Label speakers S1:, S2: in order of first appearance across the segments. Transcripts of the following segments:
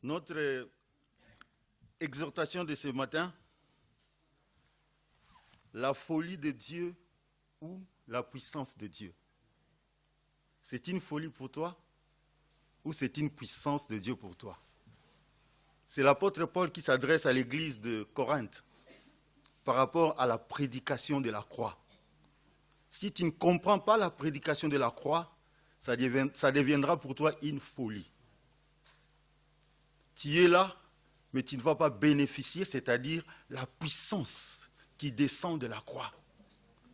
S1: Notre exhortation de ce matin, la folie de Dieu ou la puissance de Dieu. C'est une folie pour toi ou c'est une puissance de Dieu pour toi? C'est l'apôtre Paul qui s'adresse à l'église de Corinthe par rapport à la prédication de la croix. Si tu ne comprends pas la prédication de la croix, ça deviendra pour toi une folie. Tu es là, mais tu ne vas pas bénéficier, c'est-à-dire la puissance qui descend de la croix.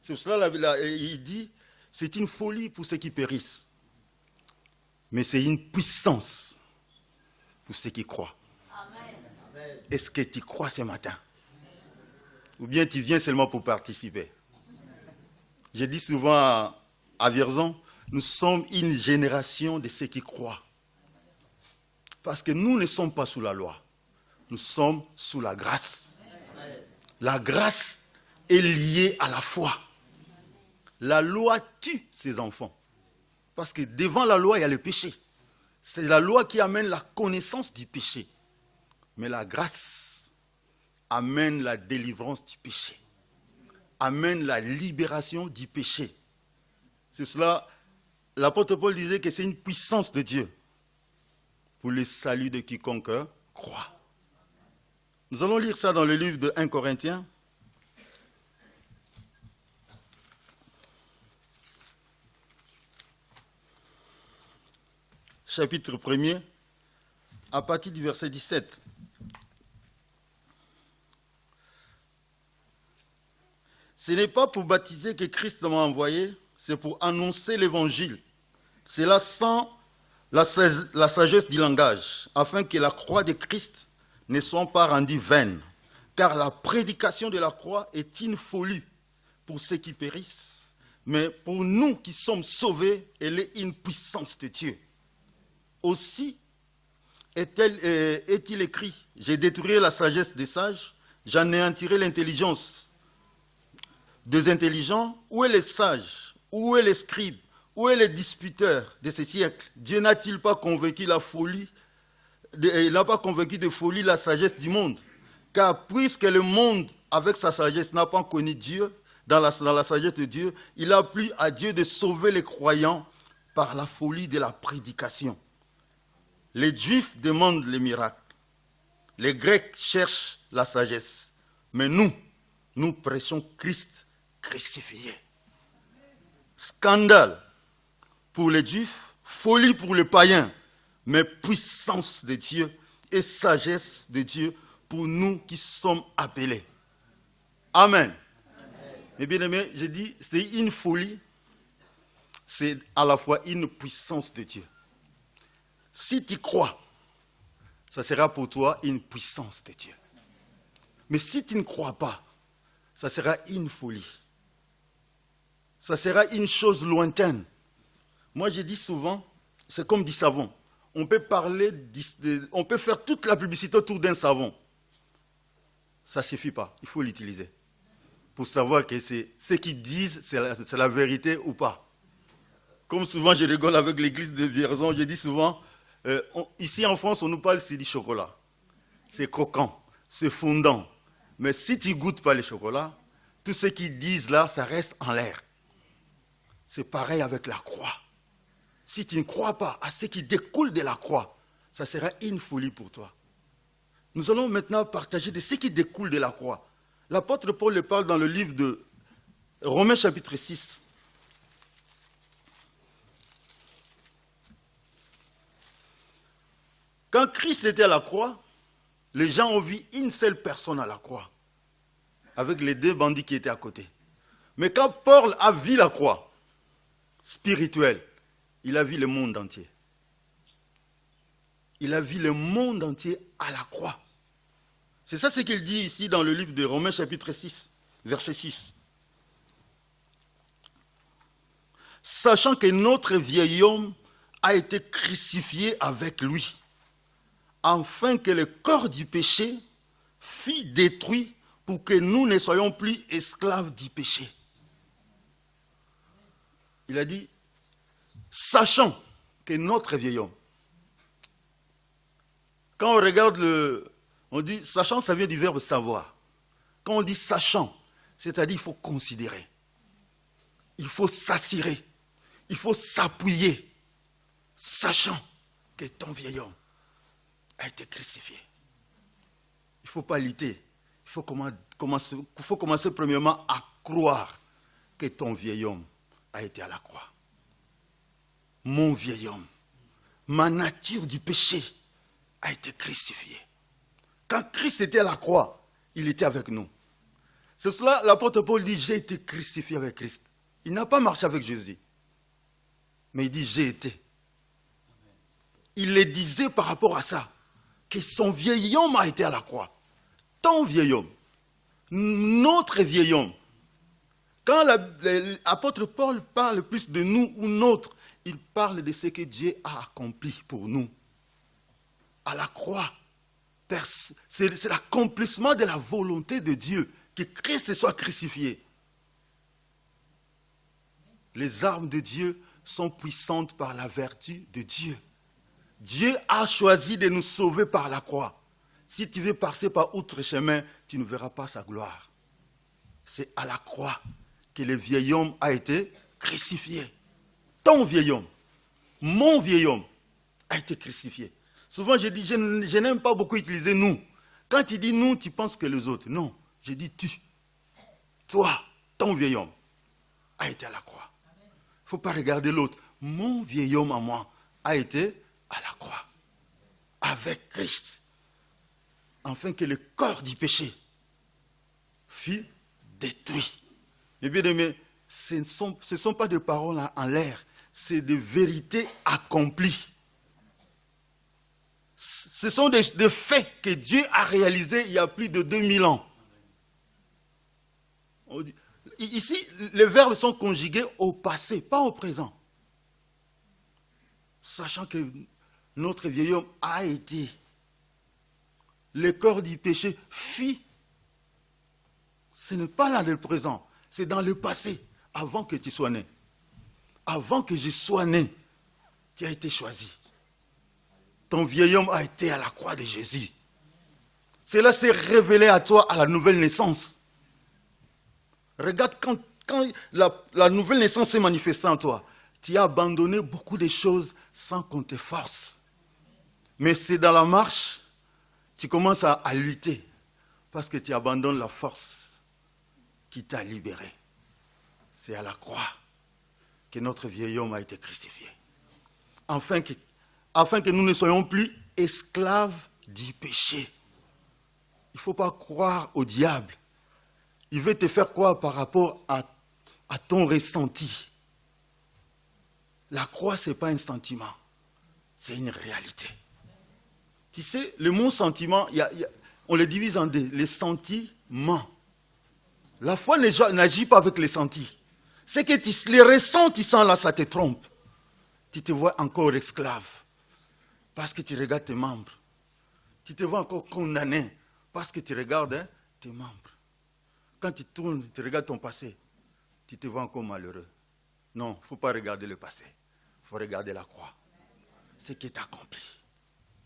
S1: C'est pour cela il dit, c'est une folie pour ceux qui périssent, mais c'est une puissance pour ceux qui croient. Amen. Est-ce que tu crois ce matin? Ou bien tu viens seulement pour participer? Je dis souvent à Vierzon, nous sommes une génération de ceux qui croient. Parce que nous ne sommes pas sous la loi. Nous sommes sous la grâce. La grâce est liée à la foi. La loi tue ses enfants. Parce que devant la loi, il y a le péché. C'est la loi qui amène la connaissance du péché. Mais la grâce amène la délivrance du péché. Amène la libération du péché. C'est cela, l'apôtre Paul disait que c'est une puissance de Dieu pour le salut de quiconque croit. Nous allons lire ça dans le livre de 1 Corinthiens. Chapitre 1er, à partir du verset 17. Ce n'est pas pour baptiser que Christ m'a envoyé, c'est pour annoncer l'évangile. C'est là sans la sagesse du langage, afin que la croix de Christ ne soit pas rendue vaine. Car la prédication de la croix est une folie pour ceux qui périssent. Mais pour nous qui sommes sauvés, elle est une puissance de Dieu. Aussi est-il écrit, j'ai détruit la sagesse des sages, j'anéantirai l'intelligence des intelligents. Où est les sages? Où est les scribes? Où est les disputeurs de ce siècle? Dieu n'a-t-il pas convaincu il n'a pas convaincu de folie la sagesse du monde? Car puisque le monde, avec sa sagesse, n'a pas connu Dieu, dans la sagesse de Dieu, il a plu à Dieu de sauver les croyants par la folie de la prédication. Les Juifs demandent les miracles. Les Grecs cherchent la sagesse. Mais nous prêchons Christ crucifié. Scandale pour les Juifs, folie pour les païens, mais puissance de Dieu et sagesse de Dieu pour nous qui sommes appelés. Amen. Mes bien-aimés, j'ai dit, c'est une folie, c'est à la fois une puissance de Dieu. Si tu crois, ça sera pour toi une puissance de Dieu. Mais si tu ne crois pas, ça sera une folie. Ça sera une chose lointaine. Moi, je dis souvent, c'est comme du savon. On peut faire toute la publicité autour d'un savon. Ça ne suffit pas, il faut l'utiliser. Pour savoir que ce qu'ils disent, c'est la vérité ou pas. Comme souvent, je rigole avec l'église de Vierzon, je dis souvent, ici en France, on nous parle c'est du chocolat. C'est croquant, c'est fondant. Mais si tu ne goûtes pas le chocolat, tout ce qu'ils disent là, ça reste en l'air. C'est pareil avec la croix. Si tu ne crois pas à ce qui découle de la croix, ça sera une folie pour toi. Nous allons maintenant partager de ce qui découle de la croix. L'apôtre Paul le parle dans le livre de Romains chapitre 6. Quand Christ était à la croix, les gens ont vu une seule personne à la croix, avec les deux bandits qui étaient à côté. Mais quand Paul a vu la croix spirituelle, il a vu le monde entier. Il a vu le monde entier à la croix. C'est ça ce qu'il dit ici dans le livre de Romains chapitre 6, verset 6. Sachant que notre vieil homme a été crucifié avec lui, afin que le corps du péché fût détruit pour que nous ne soyons plus esclaves du péché. Il a dit, sachant que notre vieil homme, Quand on regarde on dit sachant, ça vient du verbe savoir. Quand on dit sachant, c'est-à-dire il faut considérer. Il faut s'assurer. Il faut s'appuyer. Sachant que ton vieil homme a été crucifié. Il ne faut pas lutter. Il faut commencer premièrement à croire que ton vieil homme a été à la croix. Mon vieil homme, ma nature du péché a été crucifiée. Quand Christ était à la croix, il était avec nous. C'est cela l'apôtre Paul dit, j'ai été crucifié avec Christ. Il n'a pas marché avec Jésus. Mais il dit, j'ai été. Il le disait par rapport à ça, que son vieil homme a été à la croix. Ton vieil homme, notre vieil homme. Quand l'apôtre Paul parle plus de nous ou notre, il parle de ce que Dieu a accompli pour nous. À la croix, c'est l'accomplissement de la volonté de Dieu, que Christ soit crucifié. Les armes de Dieu sont puissantes par la vertu de Dieu. Dieu a choisi de nous sauver par la croix. Si tu veux passer par autre chemin, tu ne verras pas sa gloire. C'est à la croix que le vieil homme a été crucifié. Ton vieil homme, mon vieil homme a été crucifié. Souvent, je dis, je n'aime pas beaucoup utiliser nous. Quand tu dis nous, tu penses que les autres. Non, je dis tu. Toi, ton vieil homme a été à la croix. Il ne faut pas regarder l'autre. Mon vieil homme à moi a été à la croix, avec Christ, afin que le corps du péché fût détruit. Mais bien aimé, ce ne sont pas des paroles en l'air, c'est des vérités accomplies. Ce sont des faits que Dieu a réalisés il y a plus de 2000 ans. Ici, les verbes sont conjugués au passé, pas au présent. Sachant que notre vieil homme a été, le corps du péché fut. Ce n'est pas là le présent, c'est dans le passé, avant que tu sois né. Avant que je sois né, tu as été choisi. Ton vieil homme a été à la croix de Jésus. Cela s'est révélé à toi à la nouvelle naissance. Regarde quand la nouvelle naissance s'est manifestée en toi, tu as abandonné beaucoup de choses sans qu'on te force. Mais c'est dans la marche, tu commences à lutter parce que tu abandonnes la force qui t'a libéré. C'est à la croix que notre vieil homme a été crucifié. Afin que nous ne soyons plus esclaves du péché. Il ne faut pas croire au diable. Il veut te faire croire par rapport à ton ressenti. La croix, ce n'est pas un sentiment, c'est une réalité. Tu sais, le mot sentiment, on le divise en deux. Les sentiments. La foi n'agit pas avec les sentis. C'est que les ressentis sont là, ça te trompe. Tu te vois encore esclave parce que tu regardes tes membres. Tu te vois encore condamné parce que tu regardes tes membres. Quand tu tournes, tu regardes ton passé, tu te vois encore malheureux. Non, il ne faut pas regarder le passé. Il faut regarder la croix. Ce qui est accompli.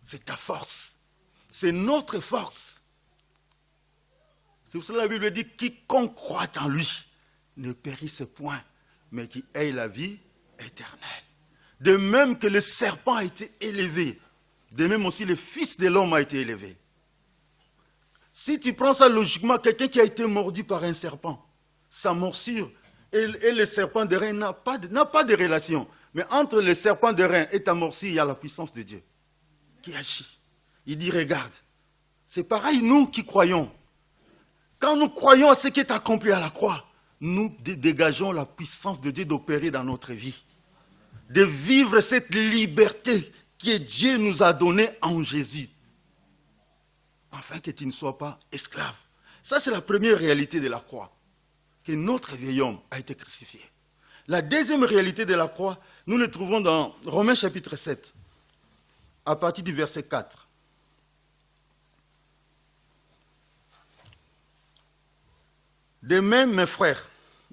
S1: C'est ta force. C'est notre force. C'est pour cela que la Bible dit, quiconque croit en lui ne périsse point, mais qui ait la vie éternelle. De même que le serpent a été élevé, de même aussi le Fils de l'homme a été élevé. Si tu prends ça logiquement, quelqu'un qui a été mordu par un serpent, sa morsure et le serpent de rein n'a pas de relation. Mais entre le serpent de rein et ta morsure, il y a la puissance de Dieu qui agit. Il dit, regarde, c'est pareil nous qui croyons. Quand nous croyons à ce qui est accompli à la croix, nous dégageons la puissance de Dieu d'opérer dans notre vie. De vivre cette liberté que Dieu nous a donnée en Jésus. Afin que tu ne sois pas esclave. Ça, c'est la première réalité de la croix. Que notre vieil homme a été crucifié. La deuxième réalité de la croix, nous le trouvons dans Romains chapitre 7, à partir du verset 4. De même, mes frères,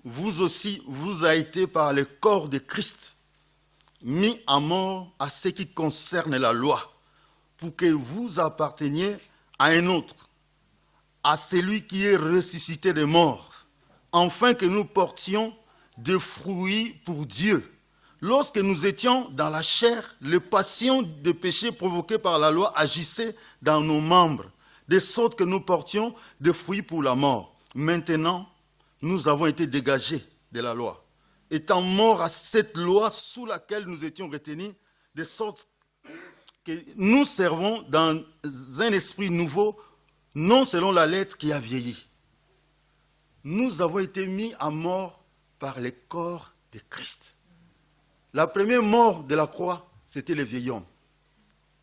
S1: vous aussi, vous avez été par le corps de Christ mis à mort à ce qui concerne la loi, pour que vous apparteniez à un autre, à celui qui est ressuscité des morts, afin que nous portions des fruits pour Dieu. Lorsque nous étions dans la chair, les passions de péché provoquées par la loi agissaient dans nos membres, de sorte que nous portions des fruits pour la mort. Maintenant, nous avons été dégagés de la loi, étant morts à cette loi sous laquelle nous étions retenus, de sorte que nous servons dans un esprit nouveau, non selon la lettre qui a vieilli. Nous avons été mis à mort par le corps de Christ. La première mort de la croix, c'était le vieil homme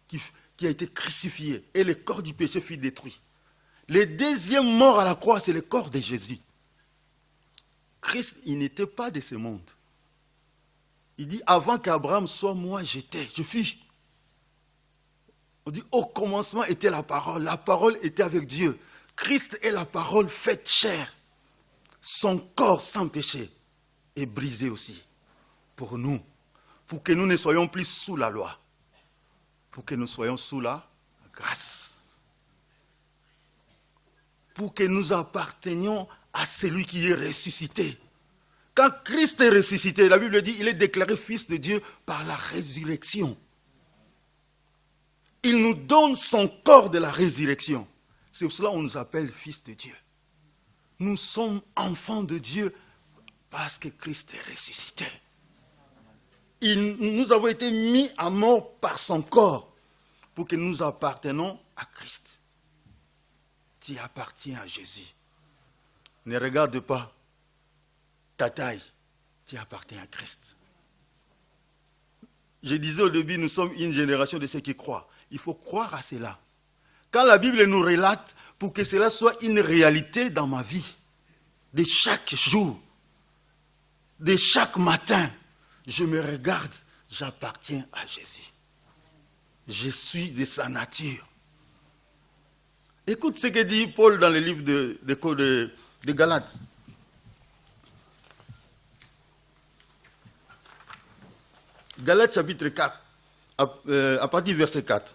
S1: qui a été crucifié et le corps du péché fut détruit. Le deuxième mort à la croix, c'est le corps de Jésus. Christ, il n'était pas de ce monde. Il dit, avant qu'Abraham soit moi, j'étais, je fus. On dit, au commencement était la parole était avec Dieu. Christ est la parole faite chair. Son corps sans péché est brisé aussi pour nous, pour que nous ne soyons plus sous la loi, pour que nous soyons sous la grâce, pour que nous appartenions à celui qui est ressuscité. Quand Christ est ressuscité, la Bible dit, il est déclaré fils de Dieu par la résurrection. Il nous donne son corps de la résurrection. C'est pour cela qu'on nous appelle fils de Dieu. Nous sommes enfants de Dieu parce que Christ est ressuscité. Nous avons été mis à mort par son corps pour que nous appartenions à Christ. Tu appartiens à Jésus. Ne regarde pas ta taille, tu appartiens à Christ. Je disais au début, nous sommes une génération de ceux qui croient. Il faut croire à cela. Quand la Bible nous relate, pour que cela soit une réalité dans ma vie, de chaque jour, de chaque matin, je me regarde, j'appartiens à Jésus. Je suis de sa nature. Écoute ce que dit Paul dans le livre de Galates. Galates chapitre 4, à partir du verset 4.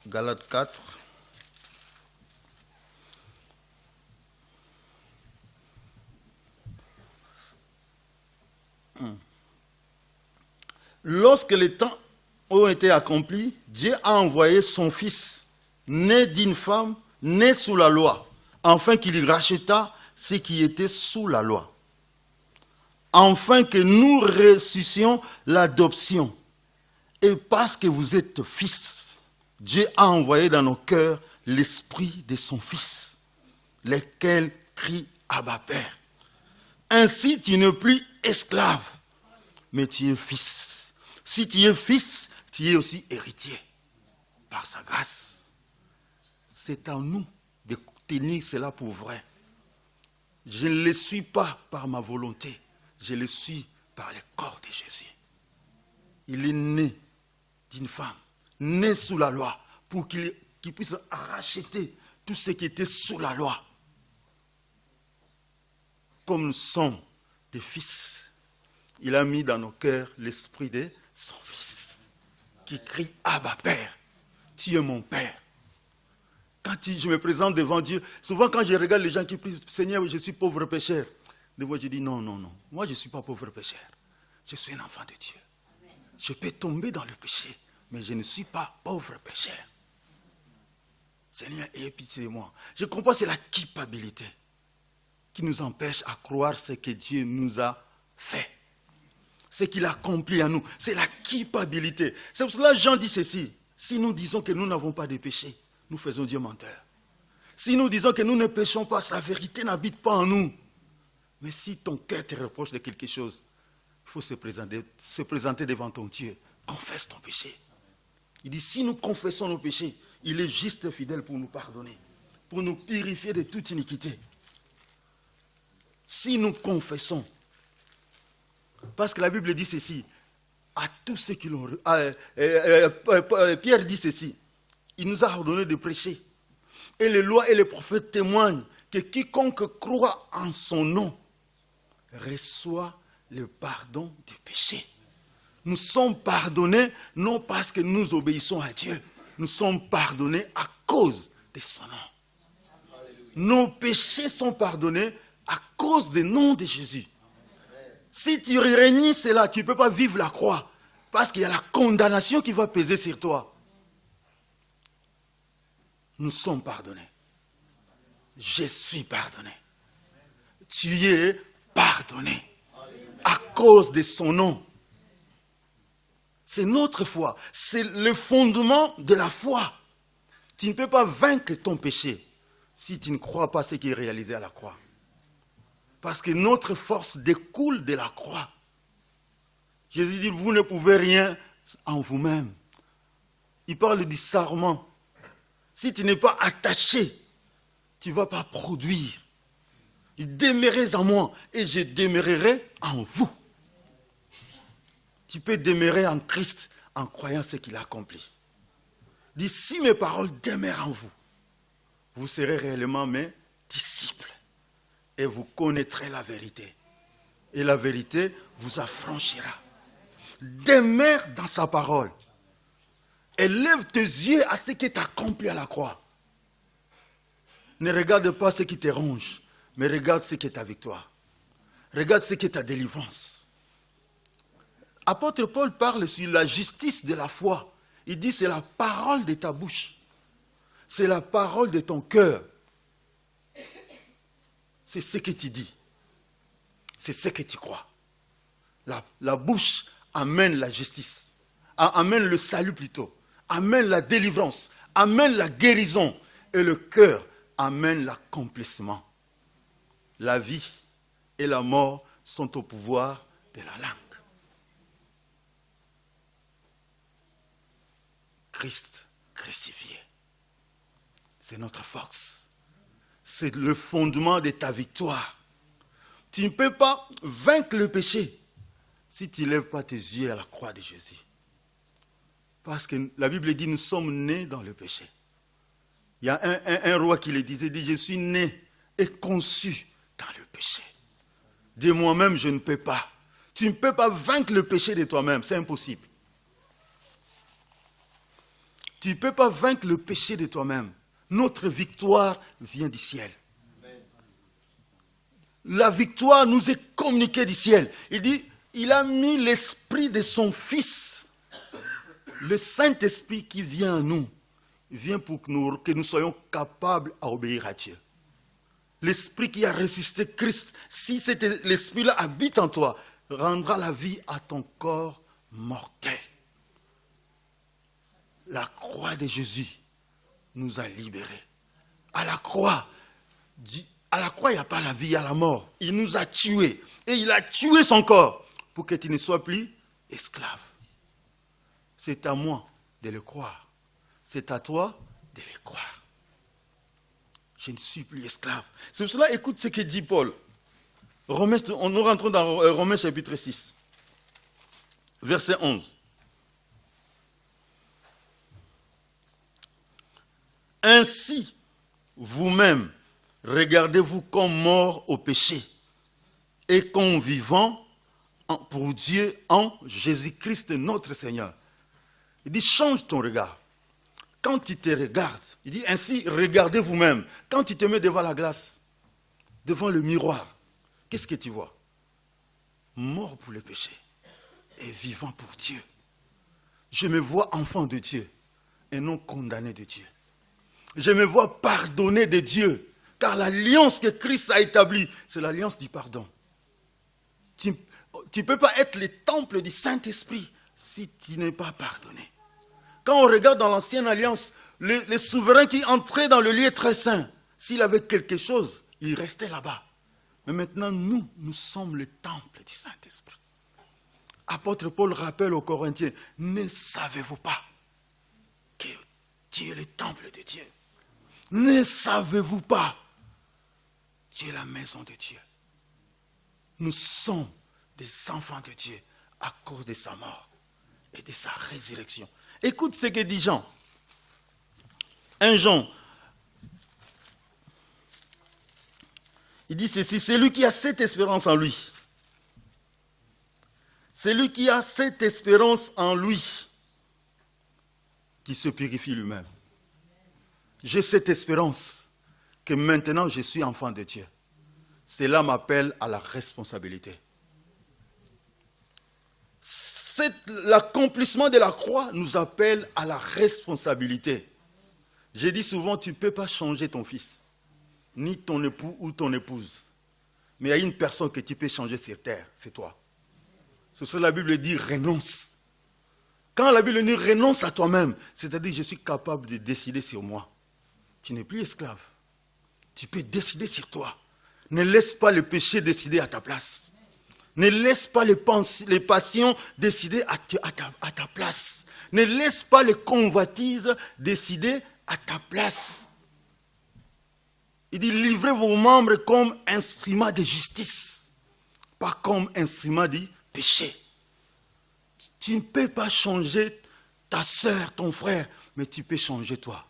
S1: Galates 4. Lorsque les temps ont été accomplis, Dieu a envoyé son Fils, né d'une femme, né sous la loi, afin qu'il racheta ceux qui étaient sous la loi, afin que nous ressuscions l'adoption. Et parce que vous êtes fils, Dieu a envoyé dans nos cœurs l'esprit de son Fils, lequel crie Abba Père. Ainsi, tu n'es plus esclave, mais tu es fils. Si tu es fils, tu es aussi héritier par sa grâce. C'est à nous de tenir cela pour vrai. Je ne le suis pas par ma volonté, je le suis par le corps de Jésus. Il est né d'une femme, né sous la loi, pour qu'il puisse racheter tout ce qui était sous la loi. Comme nous sommes des fils, il a mis dans nos cœurs l'esprit de son Fils, qui crie Abba Père, tu es mon Père. Quand je me présente devant Dieu, souvent quand je regarde les gens qui prient, Seigneur, je suis pauvre pécheur. Des fois je dis non, moi je ne suis pas pauvre pécheur. Je suis un enfant de Dieu. Je peux tomber dans le péché, mais je ne suis pas pauvre pécheur. Seigneur, aie pitié de moi. Je comprends que c'est la culpabilité qui nous empêche à croire ce que Dieu nous a fait. Ce qu'il a accompli à nous, c'est la culpabilité. C'est pour cela que Jean dit ceci. Si nous disons que nous n'avons pas de péché, nous faisons Dieu menteur. Si nous disons que nous ne péchons pas, sa vérité n'habite pas en nous. Mais si ton cœur te reproche de quelque chose, il faut se présenter devant ton Dieu. Confesse ton péché. Il dit, si nous confessons nos péchés, il est juste et fidèle pour nous pardonner, pour nous purifier de toute iniquité. Si nous confessons, parce que la Bible dit ceci, à tous ceux qui l'ont... Pierre dit ceci, il nous a ordonné de prêcher. Et les lois et les prophètes témoignent que quiconque croit en son nom reçoit le pardon des péchés. Nous sommes pardonnés non parce que nous obéissons à Dieu. Nous sommes pardonnés à cause de son nom. Nos péchés sont pardonnés à cause du nom de Jésus. Si tu renies cela, tu ne peux pas vivre la croix. Parce qu'il y a la condamnation qui va peser sur toi. Nous sommes pardonnés. Je suis pardonné. Tu es pardonné. À cause de son nom. C'est notre foi. C'est le fondement de la foi. Tu ne peux pas vaincre ton péché si tu ne crois pas ce qui est réalisé à la croix. Parce que notre force découle de la croix. Jésus dit, vous ne pouvez rien en vous-même. Il parle du sarment. Si tu n'es pas attaché, tu ne vas pas produire. Demeurez en moi et je demeurerai en vous. Tu peux demeurer en Christ en croyant ce qu'il a accompli. Dis, si mes paroles demeurent en vous, vous serez réellement mes disciples et vous connaîtrez la vérité. Et la vérité vous affranchira. Demeure dans sa parole. Élève tes yeux à ce qui est accompli à la croix. Ne regarde pas ce qui te ronge, mais regarde ce qui est ta victoire. Regarde ce qui est ta délivrance. Apôtre Paul parle sur la justice de la foi. Il dit c'est la parole de ta bouche. C'est la parole de ton cœur. C'est ce que tu dis. C'est ce que tu crois. La bouche amène la justice. Amène le salut plutôt. Amène la délivrance. Amène la guérison. Et le cœur amène l'accomplissement. La vie et la mort sont au pouvoir de la langue. Christ crucifié. C'est notre force. C'est le fondement de ta victoire. Tu ne peux pas vaincre le péché si tu ne lèves pas tes yeux à la croix de Jésus. Parce que la Bible dit, nous sommes nés dans le péché. Il y a un roi qui le disait, il dit, je suis né et conçu dans le péché. De moi-même, je ne peux pas. Tu ne peux pas vaincre le péché de toi-même, c'est impossible. Tu ne peux pas vaincre le péché de toi-même. Notre victoire vient du ciel. La victoire nous est communiquée du ciel. Il dit, il a mis l'esprit de son Fils. Le Saint-Esprit qui vient à nous, vient pour que nous soyons capables à obéir à Dieu. L'esprit qui a ressuscité Christ, si l'esprit-là habite en toi, rendra la vie à ton corps mortel. La croix de Jésus nous a libérés. À la croix, il n'y a pas la vie, il y a la mort. Il nous a tués. Et il a tué son corps pour que tu ne sois plus esclave. C'est à moi de le croire. C'est à toi de le croire. Je ne suis plus esclave. C'est pour cela, écoute ce que dit Paul. Nous rentrons dans Romains chapitre 6, verset 11. Ainsi, vous-même, regardez-vous comme morts au péché et comme vivants pour Dieu en Jésus-Christ notre Seigneur. Il dit, change ton regard. Quand tu te regardes, il dit ainsi, regardez vous-même. Quand tu te mets devant la glace, devant le miroir, qu'est-ce que tu vois? Mort pour le péché et vivant pour Dieu. Je me vois enfant de Dieu et non condamné de Dieu. Je me vois pardonné de Dieu, car l'alliance que Christ a établie, c'est l'alliance du pardon. Tu ne peux pas être le temple du Saint-Esprit si tu n'es pas pardonné. Quand on regarde dans l'ancienne alliance, les souverains qui entraient dans le lieu très saint, s'il avait quelque chose, il restait là-bas. Mais maintenant, nous sommes le temple du Saint-Esprit. Apôtre Paul rappelle aux Corinthiens, ne savez-vous pas que tu es le temple de Dieu? Ne savez-vous pas que tu es la maison de Dieu? Nous sommes des enfants de Dieu à cause de sa mort et de sa résurrection. Écoute ce que dit Jean. 1 Jean. Il dit ceci, c'est lui qui a cette espérance en lui. C'est lui qui a cette espérance en lui qui se purifie lui-même. J'ai cette espérance que maintenant je suis enfant de Dieu. Cela m'appelle à la responsabilité. L'accomplissement de la croix nous appelle à la responsabilité. J'ai dit souvent, tu ne peux pas changer ton fils, ni ton époux ou ton épouse. Mais il y a une personne que tu peux changer sur terre, c'est toi. C'est ce que la Bible dit, renonce. Quand la Bible dit renonce à toi-même, c'est-à-dire je suis capable de décider sur moi. Tu n'es plus esclave. Tu peux décider sur toi. Ne laisse pas le péché décider à ta place. Ne laisse pas les passions décider à ta place. Ne laisse pas les convoitises décider à ta place. Il dit, livrez vos membres comme instruments de justice, pas comme instruments de péché. Tu ne peux pas changer ta soeur, ton frère, mais tu peux changer toi.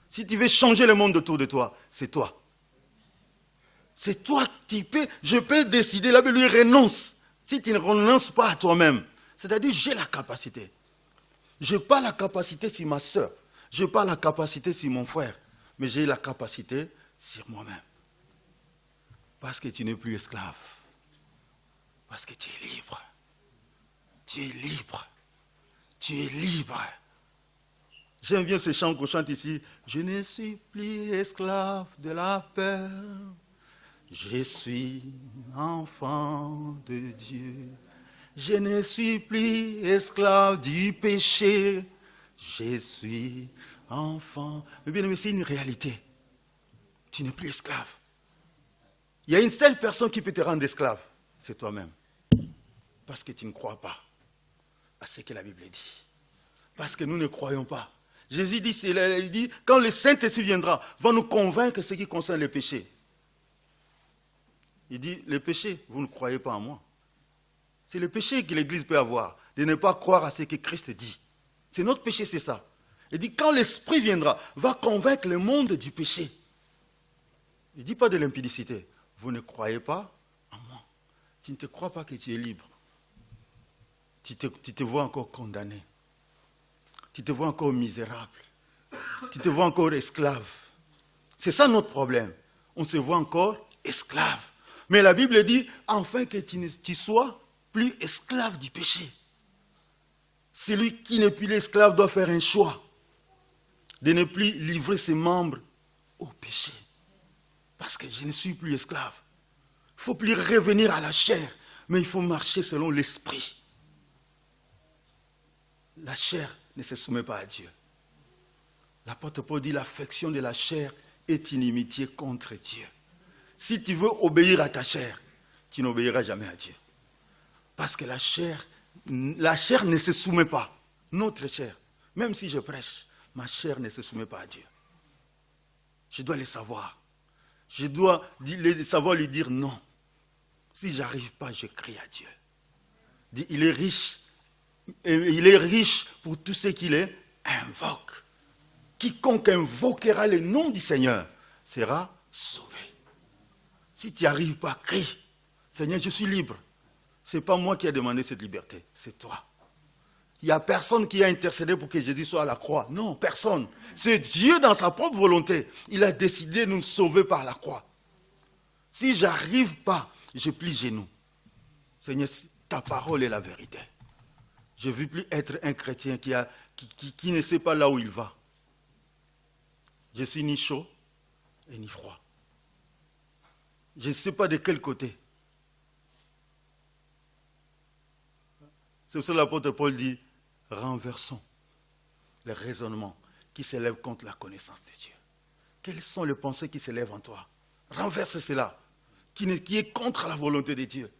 S1: Si tu veux changer le monde autour de toi, c'est toi. C'est toi qui peux, je peux décider, la Bible lui renonce. Si tu ne renonces pas à toi-même, c'est-à-dire j'ai la capacité. Je n'ai pas la capacité sur ma soeur, je n'ai pas la capacité sur mon frère, mais j'ai la capacité sur moi-même. Parce que tu n'es plus esclave. Parce que tu es libre. Tu es libre. Tu es libre. J'aime bien ce chant qu'on chante ici. Je ne suis plus esclave de la peur. Je suis enfant de Dieu. Je ne suis plus esclave du péché. Je suis enfant. Mais bien aimé, c'est une réalité. Tu n'es plus esclave. Il y a une seule personne qui peut te rendre esclave. C'est toi-même. Parce que tu ne crois pas à ce que la Bible dit. Parce que nous ne croyons pas. Jésus dit, il dit, quand le Saint-Esprit viendra, va nous convaincre de ce qui concerne le péché. Il dit, le péché, vous ne croyez pas en moi. C'est le péché que l'Église peut avoir, de ne pas croire à ce que Christ dit. C'est notre péché, c'est ça. Il dit, quand l'Esprit viendra, va convaincre le monde du péché. Il ne dit pas de l'impudicité. Vous ne croyez pas en moi. Tu ne te crois pas que tu es libre. Tu te vois encore condamné. Tu te vois encore misérable. Tu te vois encore esclave. C'est ça notre problème. On se voit encore esclave. Mais la Bible dit, enfin que tu sois plus esclave du péché. Celui qui n'est plus l'esclave doit faire un choix de ne plus livrer ses membres au péché. Parce que je ne suis plus esclave. Il ne faut plus revenir à la chair, mais il faut marcher selon l'esprit. La chair ne se soumet pas à Dieu. L'apôtre Paul dit l'affection de la chair est inimitié contre Dieu. Si tu veux obéir à ta chair, tu n'obéiras jamais à Dieu. Parce que la chair ne se soumet pas. Notre chair, même si je prêche, ma chair ne se soumet pas à Dieu. Je dois le savoir. Je dois savoir lui dire non. Si je n'arrive pas, je crie à Dieu. Il est riche. Et il est riche pour tout ce qu'il est invoque. Quiconque invoquera le nom du Seigneur sera sauvé. Si tu n'y arrives pas, crie. Seigneur, je suis libre. Ce n'est pas moi qui ai demandé cette liberté, c'est toi. Il n'y a personne qui a intercédé pour que Jésus soit à la croix. Non, personne. C'est Dieu dans sa propre volonté. Il a décidé de nous sauver par la croix. Si je n'arrive pas, je plie genoux. Seigneur, ta parole est la vérité. Je ne veux plus être un chrétien qui ne sait pas là où il va. Je suis ni chaud et ni froid. Je ne sais pas de quel côté. C'est pour ça que l'apôtre Paul dit, renversons les raisonnements qui s'élèvent contre la connaissance de Dieu. Quelles sont les pensées qui s'élèvent en toi? Renverse cela, qui est contre la volonté de Dieu.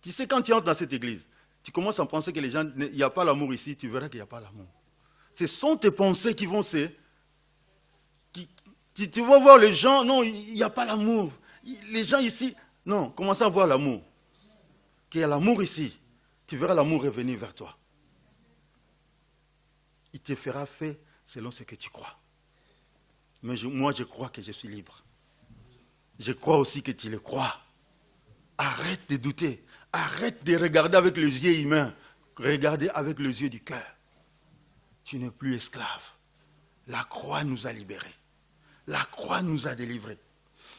S1: Tu sais, quand tu entres dans cette église, tu commences à penser que les gens, il n'y a pas l'amour ici, tu verras qu'il n'y a pas l'amour. Ce sont tes pensées qui vont se... Tu vas voir les gens, non, il n'y a pas l'amour. Les gens ici, non, commence à voir l'amour. Qu'il y a l'amour ici, tu verras l'amour revenir vers toi. Il te fera faire selon ce que tu crois. Mais moi, je crois que je suis libre. Je crois aussi que tu le crois. Arrête de douter. Arrête de regarder avec les yeux humains. Regardez avec les yeux du cœur. Tu n'es plus esclave. La croix nous a libérés. La croix nous a délivrés.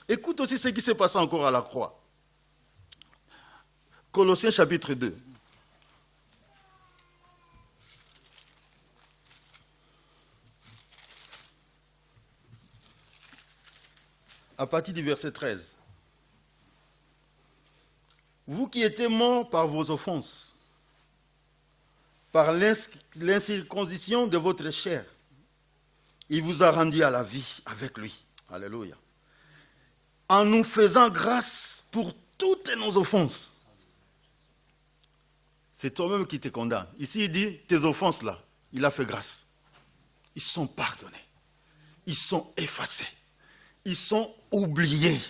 S1: Écoute aussi ce qui s'est passé encore à la croix. Colossiens chapitre 2. À partir du verset 13. Vous qui étiez morts par vos offenses, par l'incirconcision de votre chair, il vous a rendu à la vie avec lui. Alléluia. En nous faisant grâce pour toutes nos offenses. C'est toi-même qui te condamne. Ici, il dit, tes offenses là, il a fait grâce. Ils sont pardonnés. Ils sont effacés. Ils sont oubliés.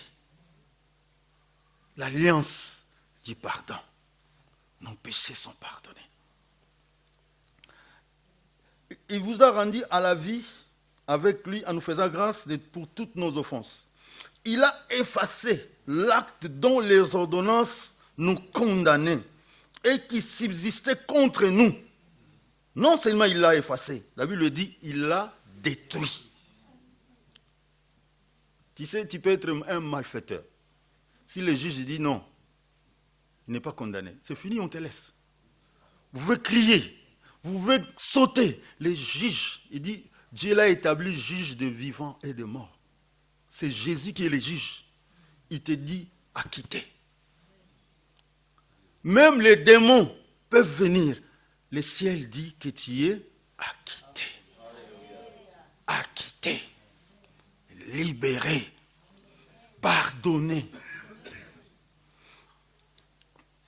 S1: L'alliance du pardon. Nos péchés sont pardonnés. Il vous a rendu à la vie avec lui en nous faisant grâce pour toutes nos offenses. Il a effacé l'acte dont les ordonnances nous condamnaient et qui subsistait contre nous. Non seulement il l'a effacé, la Bible dit il l'a détruit. Tu sais, tu peux être un malfaiteur. Si le juge dit non, il n'est pas condamné. C'est fini, on te laisse. Vous pouvez crier, vous pouvez sauter. Les juges, il dit, Dieu l'a établi juge de vivants et de morts. C'est Jésus qui est le juge. Il te dit acquitté. Même les démons peuvent venir. Le ciel dit que tu es acquitté. Acquitté. Libéré. Pardonné.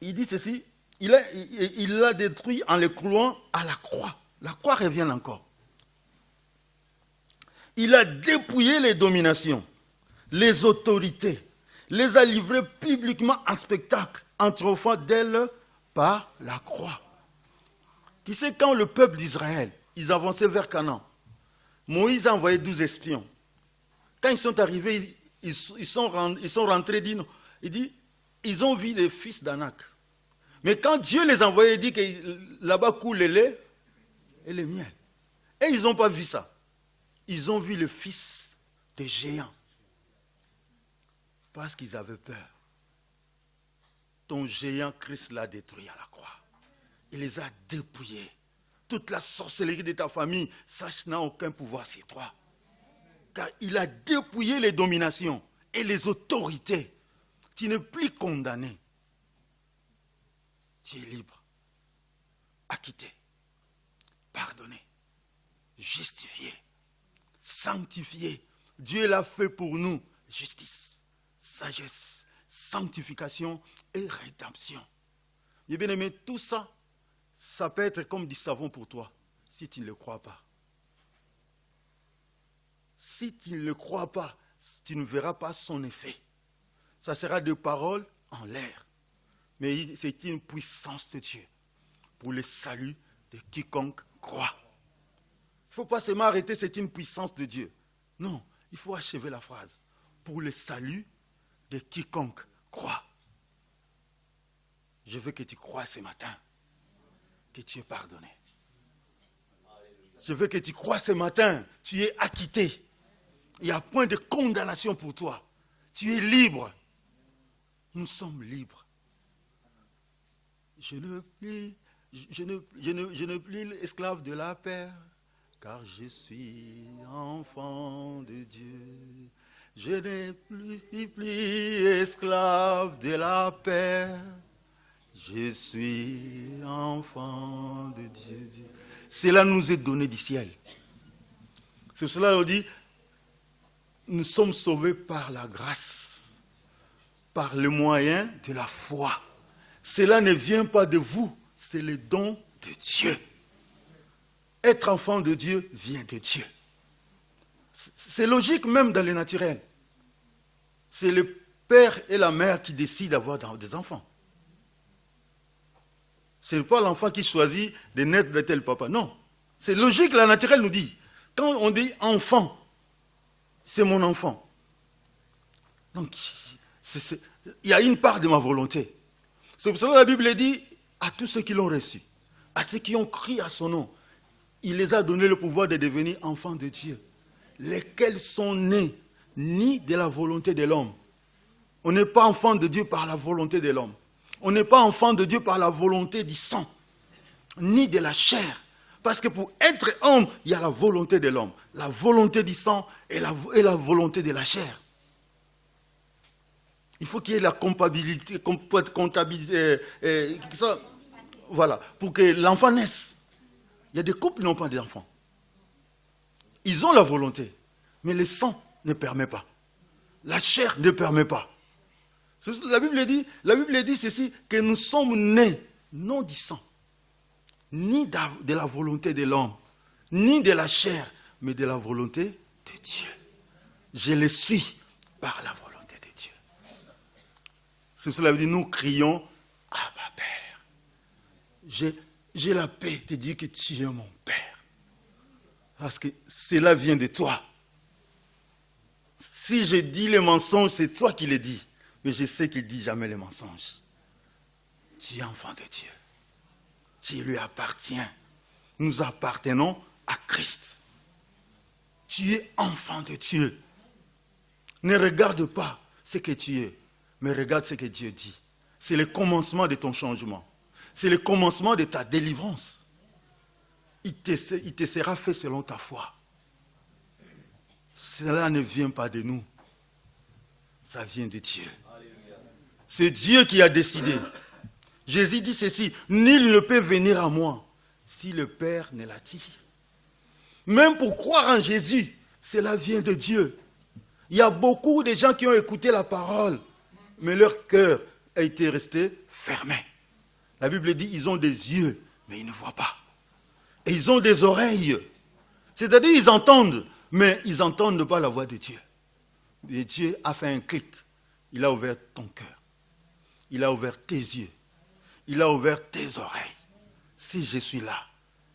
S1: Il dit ceci, il l'a détruit en le clouant à la croix. La croix revient encore. Il a dépouillé les dominations, les autorités, les a livrées publiquement en spectacle, en triomphant d'elles par la croix. Tu sais, quand le peuple d'Israël, ils avançaient vers Canaan, Moïse a envoyé 12 espions. Quand ils sont arrivés, ils sont rentrés, il dit, ils ont vu des fils d'Anak. Mais quand Dieu les a envoyés, il dit que là-bas coule le lait et le miel. Et ils n'ont pas vu ça. Ils ont vu le fils des géants. Parce qu'ils avaient peur. Ton géant, Christ l'a détruit à la croix. Il les a dépouillés. Toute la sorcellerie de ta famille, sache, n'a aucun pouvoir sur toi. Car il a dépouillé les dominations et les autorités. Tu n'es plus condamné. Tu es libre. Acquitté. Pardonné. Justifié. Sanctifié. Dieu l'a fait pour nous. Justice, sagesse, sanctification et rédemption. Bien aimé, tout ça, ça peut être comme du savon pour toi, si tu ne le crois pas. Si tu ne le crois pas, tu ne verras pas son effet. Ça sera des paroles en l'air. Mais c'est une puissance de Dieu pour le salut de quiconque croit. Il ne faut pas seulement arrêter, c'est une puissance de Dieu. Non, il faut achever la phrase. Pour le salut de quiconque croit. Je veux que tu croies ce matin que tu es pardonné. Je veux que tu croies ce matin, tu es acquitté. Il n'y a point de condamnation pour toi. Tu es libre. Nous sommes libres. Je ne plus esclave de la paix, car je suis enfant de Dieu. Je n'ai plus esclave de la paix. Je suis enfant de Dieu. Cela nous est donné du ciel. C'est pour cela qu'on dit, nous sommes sauvés par la grâce, par le moyen de la foi. Cela ne vient pas de vous, c'est le don de Dieu. Être enfant de Dieu vient de Dieu. C'est logique même dans le naturel. C'est le père et la mère qui décident d'avoir des enfants. Ce n'est pas l'enfant qui choisit de naître de tel papa. Non. C'est logique, la naturelle nous dit. Quand on dit enfant, c'est mon enfant. Donc, il y a une part de ma volonté. C'est pour cela que la Bible dit à tous ceux qui l'ont reçu, à ceux qui ont crié à son nom, il les a donné le pouvoir de devenir enfants de Dieu, lesquels sont nés ni de la volonté de l'homme. On n'est pas enfant de Dieu par la volonté de l'homme. On n'est pas enfant de Dieu par la volonté du sang, ni de la chair. Parce que pour être homme, il y a la volonté de l'homme, la volonté du sang et la volonté de la chair. Il faut qu'il y ait la comptabilité, voilà, pour que l'enfant naisse. Il y a des couples qui n'ont pas d'enfants. Ils ont la volonté, mais le sang ne permet pas. La chair ne permet pas. La Bible dit ceci, que nous sommes nés, non du sang, ni de la volonté de l'homme, ni de la chair, mais de la volonté de Dieu. Je le suis par la volonté de Dieu. C'est cela veut dire, nous crions, Abba Père. J'ai la paix de dire que tu es mon Père. Parce que cela vient de toi. Si je dis les mensonges, c'est toi qui les dis. Mais je sais qu'il ne dit jamais les mensonges. Tu es enfant de Dieu. Tu lui appartiens. Nous appartenons à Christ. Tu es enfant de Dieu. Ne regarde pas ce que tu es, mais regarde ce que Dieu dit. C'est le commencement de ton changement. C'est le commencement de ta délivrance. Il te sera fait selon ta foi. Cela ne vient pas de nous. Ça vient de Dieu. C'est Dieu qui a décidé. Jésus dit ceci, nul ne peut venir à moi si le Père ne l'attire. Même pour croire en Jésus, cela vient de Dieu. Il y a beaucoup de gens qui ont écouté la parole, mais leur cœur a été resté fermé. La Bible dit, ils ont des yeux, mais ils ne voient pas. Et ils ont des oreilles. C'est-à-dire, ils entendent, mais ils n'entendent pas la voix de Dieu. Et Dieu a fait un clic. Il a ouvert ton cœur. Il a ouvert tes yeux. Il a ouvert tes oreilles. Si je suis là,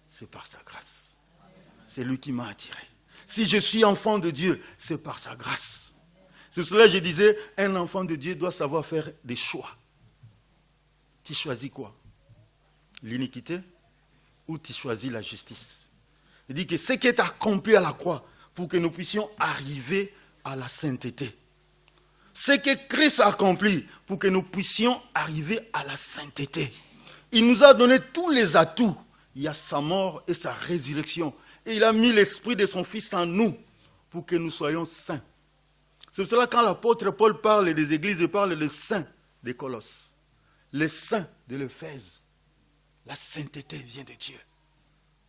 S1: c'est par sa grâce. C'est lui qui m'a attiré. Si je suis enfant de Dieu, c'est par sa grâce. C'est pour cela que je disais, un enfant de Dieu doit savoir faire des choix. Tu choisis quoi? L'iniquité ou tu choisis la justice? Il dit que ce qui est accompli à la croix pour que nous puissions arriver à la sainteté. Ce que Christ a accompli pour que nous puissions arriver à la sainteté. Il nous a donné tous les atouts. Il y a sa mort et sa résurrection. Et il a mis l'esprit de son Fils en nous pour que nous soyons saints. C'est pour cela que quand l'apôtre Paul parle des églises, il parle des saints des Colosses. Les saints de l'Éphèse. La sainteté vient de Dieu.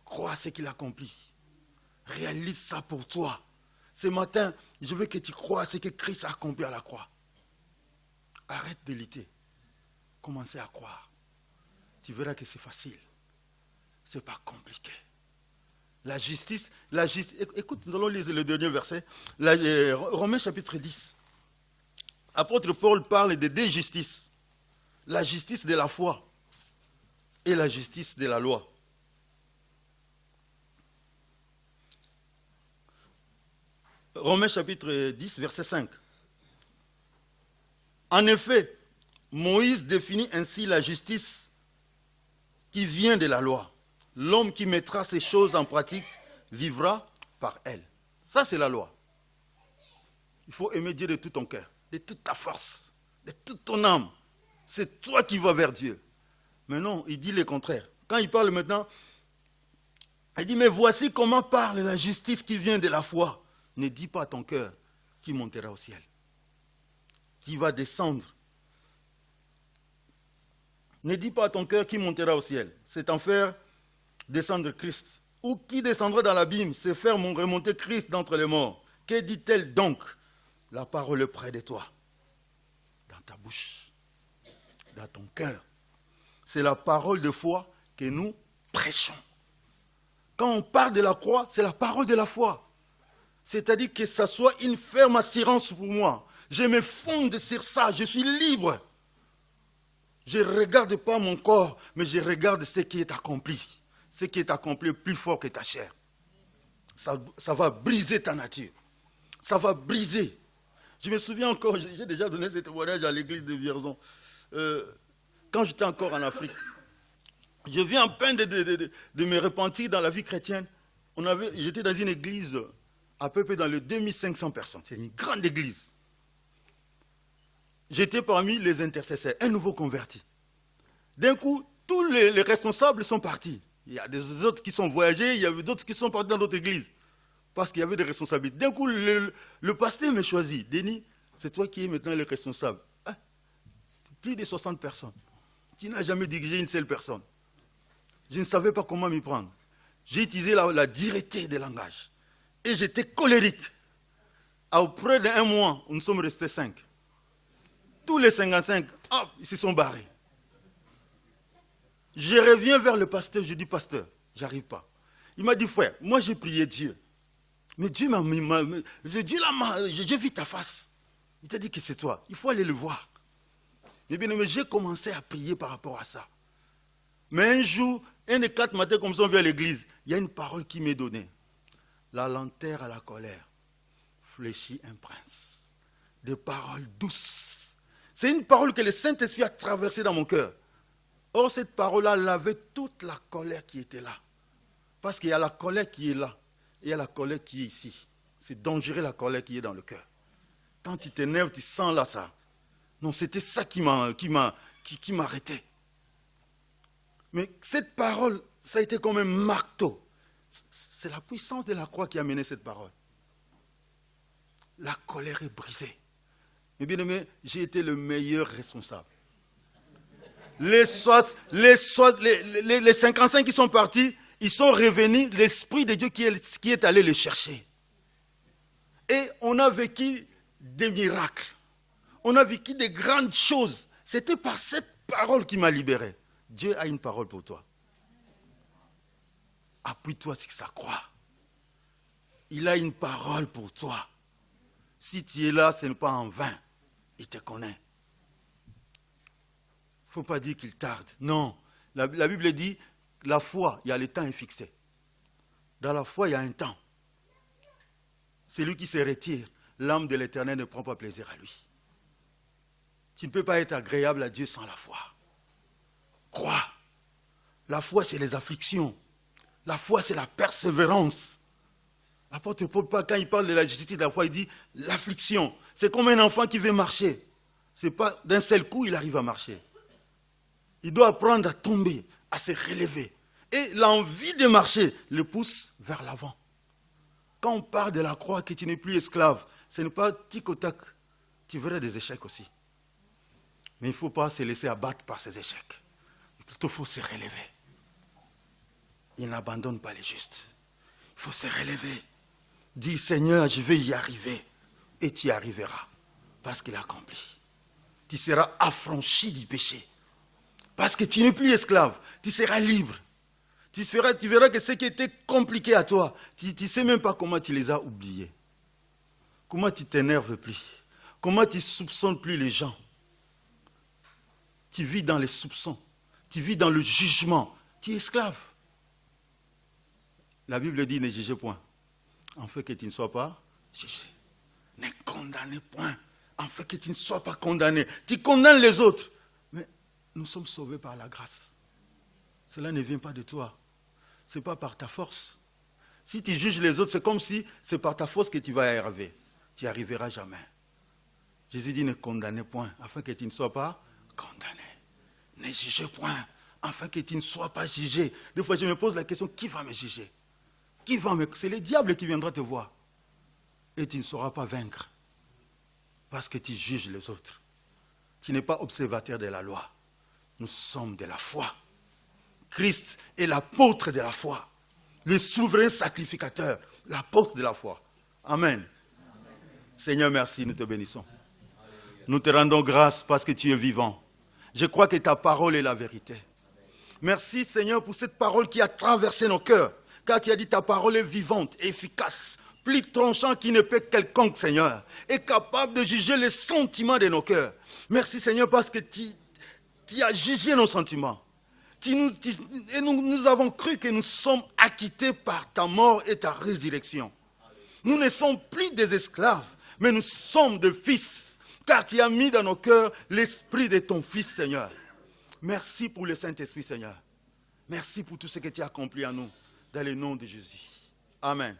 S1: Crois à ce qu'il accomplit. Réalise ça pour toi. Ce matin, je veux que tu crois à ce que Christ a accompli à la croix. Arrête de lutter. Commencez à croire. Tu verras que c'est facile. Ce n'est pas compliqué. La justice, écoute, nous allons lire le dernier verset. Romains chapitre 10. Apôtre Paul parle de deux justices. La justice de la foi et la justice de la loi. Romains chapitre 10, verset 5. En effet, Moïse définit ainsi la justice qui vient de la loi. L'homme qui mettra ces choses en pratique vivra par elle. Ça, c'est la loi. Il faut aimer Dieu de tout ton cœur, de toute ta force, de toute ton âme. C'est toi qui vas vers Dieu. Mais non, il dit le contraire. Quand il parle maintenant, il dit, mais voici comment parle la justice qui vient de la foi. Ne dis pas à ton cœur qui montera au ciel, qui va descendre. Ne dis pas à ton cœur qui montera au ciel. C'est en faire descendre Christ. Ou qui descendra dans l'abîme, c'est faire remonter Christ d'entre les morts. Que dit-elle donc? La parole est près de toi, dans ta bouche, dans ton cœur. C'est la parole de foi que nous prêchons. Quand on parle de la croix, c'est la parole de la foi. C'est-à-dire que ça soit une ferme assurance pour moi. Je me fonde sur ça, je suis libre. Je ne regarde pas mon corps, mais je regarde ce qui est accompli. Ce qui est accompli est plus fort que ta chair. ça va briser ta nature. Ça va briser. Je me souviens encore, j'ai déjà donné ce témoignage à l'église de Vierzon. Quand j'étais encore en Afrique, je viens en peine de me repentir dans la vie chrétienne. J'étais dans une église à peu près dans les 2500 personnes. C'est une grande église. J'étais parmi les intercesseurs, un nouveau converti. D'un coup, tous les responsables sont partis. Il y a des autres qui sont voyagés, il y avait d'autres qui sont partis dans d'autres églises. Parce qu'il y avait des responsabilités. D'un coup, le pasteur me choisit. Denis, c'est toi qui es maintenant le responsable. Hein? Plus de 60 personnes. Tu n'as jamais dirigé une seule personne. Je ne savais pas comment m'y prendre. J'ai utilisé la dureté des langages. Et j'étais colérique. Après d'un mois, nous sommes restés 5. Tous les 55, hop, ils se sont barrés. Je reviens vers le pasteur, je dis, pasteur, j'arrive pas. Il m'a dit, frère, moi j'ai prié Dieu. Mais Dieu j'ai vu ta face. Il t'a dit que c'est toi. Il faut aller le voir. Mais bien, j'ai commencé à prier par rapport à ça. Mais un jour, un des 4 matins, comme ça, on vient à l'église, il y a une parole qui m'est donnée. La lenteur à la colère fléchit un prince. Des paroles douces. C'est une parole que le Saint-Esprit a traversée dans mon cœur. Or, cette parole-là lavait toute la colère qui était là. Parce qu'il y a la colère qui est là. Et il y a la colère qui est ici. C'est dangereux la colère qui est dans le cœur. Quand tu t'énerves, tu sens là ça. Non, c'était ça qui m'arrêtait. Mais cette parole, ça a été comme un marteau. C'est la puissance de la croix qui a mené cette parole. La colère est brisée. Mais bien aimé, j'ai été le meilleur responsable. Les 55 qui sont partis, ils sont revenus, l'Esprit de Dieu qui est allé les chercher. Et on a vécu des miracles. On a vécu des grandes choses. C'était par cette parole qui m'a libéré. Dieu a une parole pour toi. Appuie-toi sur sa croix. Il a une parole pour toi. Si tu es là, ce n'est pas en vain. Il te connaît. Il ne faut pas dire qu'il tarde. Non. La Bible dit, la foi, il y a le temps est fixé. Dans la foi, il y a un temps. Celui qui se retire, l'âme de l'Éternel ne prend pas plaisir à lui. Tu ne peux pas être agréable à Dieu sans la foi. Crois. La foi, c'est les afflictions. La foi, c'est la persévérance. L'apôtre Paul, quand il parle de la justice de la foi, il dit l'affliction. C'est comme un enfant qui veut marcher. Ce n'est pas d'un seul coup il arrive à marcher. Il doit apprendre à tomber, à se relever. Et l'envie de marcher le pousse vers l'avant. Quand on parle de la croix, que tu n'es plus esclave, ce n'est pas tic au tac. Tu verras des échecs aussi. Mais il ne faut pas se laisser abattre par ces échecs. Plutôt, il faut se relever. Il n'abandonne pas les justes. Il faut se relever. Dis, Seigneur, je vais y arriver. Et tu y arriveras. Parce qu'il a accompli. Tu seras affranchi du péché. Parce que tu n'es plus esclave. Tu seras libre. Tu verras que ce qui était compliqué à toi, tu ne sais même pas comment tu les as oubliés. Comment tu t'énerves plus. Comment tu ne soupçonnes plus les gens. Tu vis dans les soupçons. Tu vis dans le jugement. Tu es esclave. La Bible dit, ne jugez point, afin que tu ne sois pas jugé. Ne condamnez point, afin que tu ne sois pas condamné. Tu condamnes les autres. Mais nous sommes sauvés par la grâce. Cela ne vient pas de toi. Ce n'est pas par ta force. Si tu juges les autres, c'est comme si c'est par ta force que tu vas y arriver. Tu n'y arriveras jamais. Jésus dit, ne condamnez point, afin que tu ne sois pas condamné. Ne jugez point, afin que tu ne sois pas jugé. Des fois, je me pose la question, qui va me juger? C'est le diable qui viendra te voir. Et tu ne sauras pas vaincre. Parce que tu juges les autres. Tu n'es pas observateur de la loi. Nous sommes de la foi. Christ est l'apôtre de la foi. Le souverain sacrificateur. L'apôtre de la foi. Amen. Seigneur, merci, nous te bénissons. Nous te rendons grâce parce que tu es vivant. Je crois que ta parole est la vérité. Merci, Seigneur, pour cette parole qui a traversé nos cœurs. Car tu as dit ta parole est vivante, efficace, plus tranchant qu'il ne peut quelconque, Seigneur, et capable de juger les sentiments de nos cœurs. Merci, Seigneur, parce que tu as jugé nos sentiments. Et nous avons cru que nous sommes acquittés par ta mort et ta résurrection. Nous ne sommes plus des esclaves, mais nous sommes des fils, car tu as mis dans nos cœurs l'esprit de ton Fils, Seigneur. Merci pour le Saint-Esprit, Seigneur. Merci pour tout ce que tu as accompli en nous, dans le nom de Jésus. Amen.